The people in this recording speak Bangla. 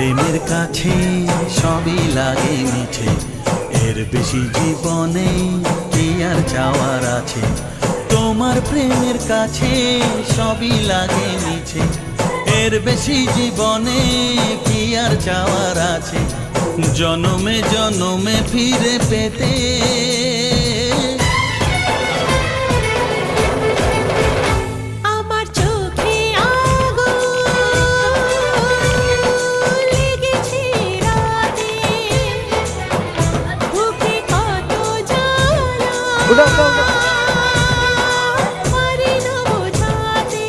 প্রেমের কাছে সবই লাগে মিঠে, এর বেশি জীবনে কি আর চাওয়ার আছে। তোমার প্রেমের কাছে সবই লাগে মিঠে, এর বেশি জীবনে কি আর চাওয়ার আছে। জনমে জনমে ফিরে পেতে আমার চোখে আগুন লেগেছে রাতে, বুকে কত জ্বালা পারি না বোঝাতে।